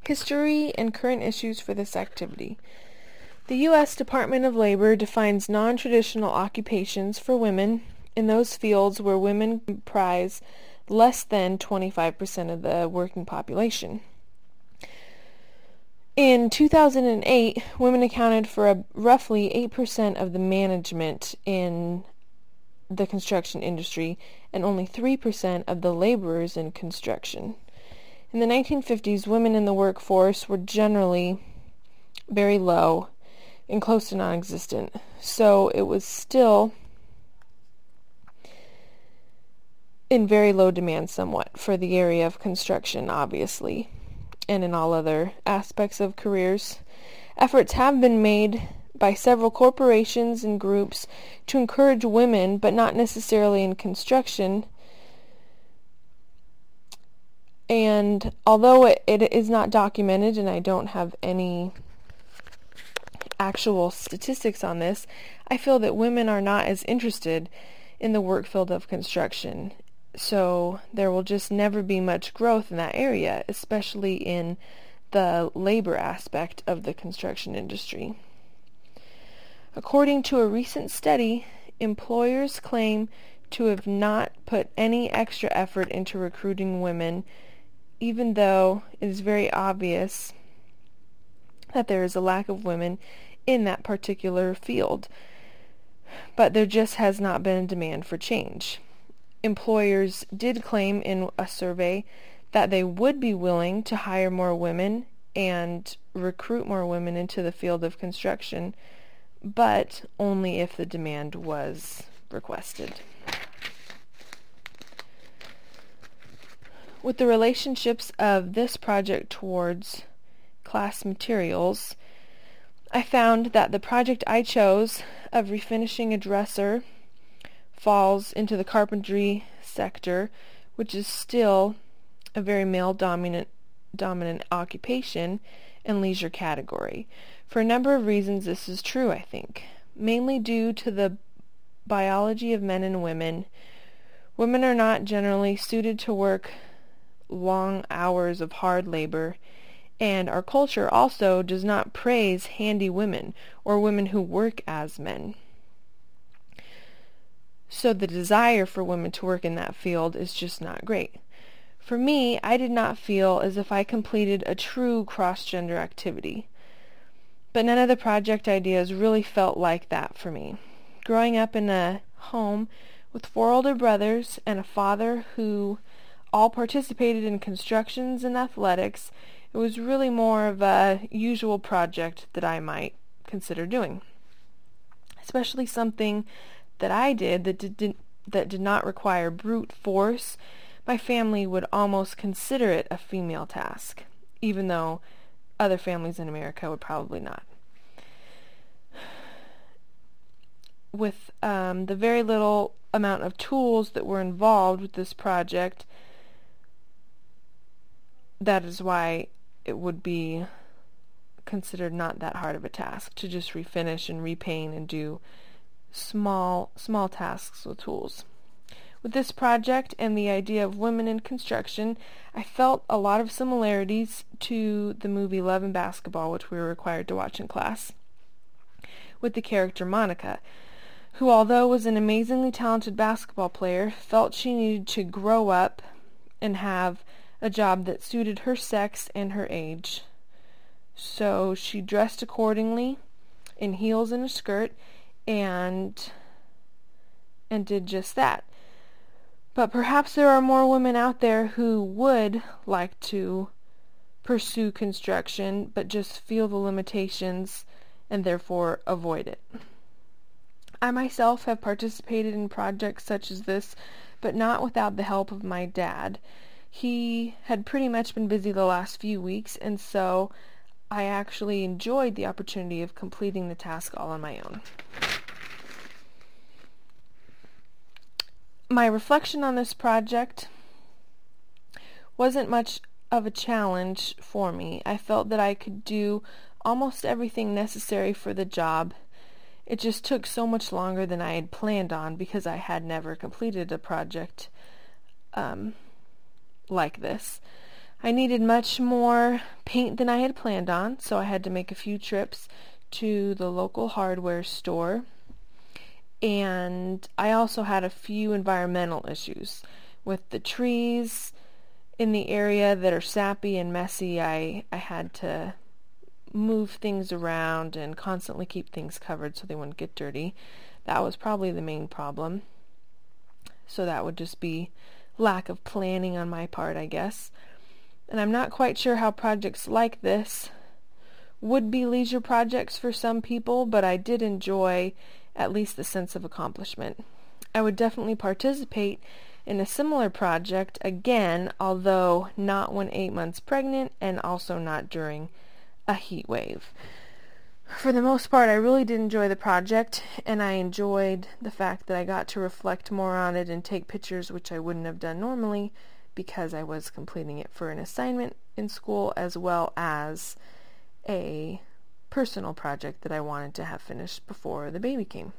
History and current issues for this activity. The U.S. Department of Labor defines non-traditional occupations for women in those fields where women comprise less than 25% of the working population. In 2008, women accounted for roughly 8% of the management in the construction industry and only 3% of the laborers in construction. In the 1950s, women in the workforce were generally very low and close to non-existent, so it was still in very low demand somewhat for the area of construction, obviously, and in all other aspects of careers. Efforts have been made by several corporations and groups to encourage women, but not necessarily in construction. And although it is not documented, and I don't have any actual statistics on this, I feel that women are not as interested in the work field of construction. So there will just never be much growth in that area, especially in the labor aspect of the construction industry. According to a recent study, employers claim to have not put any extra effort into recruiting women, even though it is very obvious that there is a lack of women in that particular field. But there just has not been a demand for change. Employers did claim in a survey that they would be willing to hire more women and recruit more women into the field of construction, but only if the demand was requested. With the relationships of this project towards class materials, I found that the project I chose of refinishing a dresser falls into the carpentry sector, which is still a very male-dominant occupation and leisure category. For a number of reasons this is true, I think. Mainly due to the biology of men and women. Women are not generally suited to work long hours of hard labor, and our culture also does not praise handy women or women who work as men. So the desire for women to work in that field is just not great. For me, I did not feel as if I completed a true cross-gender activity. But none of the project ideas really felt like that for me. Growing up in a home with 4 older brothers and a father who all participated in constructions and athletics, it was really more of a usual project that I might consider doing. Especially something that I did that did not require brute force. My family would almost consider it a female task, even though other families in America would probably not. With the very little amount of tools that were involved with this project, that is why it would be considered not that hard of a task to just refinish and repaint and do small tasks with tools. With this project and the idea of women in construction, I felt a lot of similarities to the movie Love and Basketball, which we were required to watch in class, with the character Monica, who, although was an amazingly talented basketball player, felt she needed to grow up and have a job that suited her sex and her age. So she dressed accordingly in heels and a skirt and did just that. But perhaps there are more women out there who would like to pursue construction but just feel the limitations and therefore avoid it. I myself have participated in projects such as this, but not without the help of my dad. He had pretty much been busy the last few weeks, and so I actually enjoyed the opportunity of completing the task all on my own. My reflection on this project wasn't much of a challenge for me. I felt that I could do almost everything necessary for the job. It just took so much longer than I had planned on because I had never completed a project like this. I needed much more paint than I had planned on, so I had to make a few trips to the local hardware store. And I also had a few environmental issues with the trees in the area that are sappy and messy. I had to move things around and constantly keep things covered so they wouldn't get dirty. That was probably the main problem. So that would just be lack of planning on my part, I guess. And I'm not quite sure how projects like this would be leisure projects for some people, but I did enjoy at least the sense of accomplishment. I would definitely participate in a similar project again, although not when 8 months pregnant and also not during a heat wave. For the most part, I really did enjoy the project, and I enjoyed the fact that I got to reflect more on it and take pictures, which I wouldn't have done normally because I was completing it for an assignment in school as well as a personal project that I wanted to have finished before the baby came.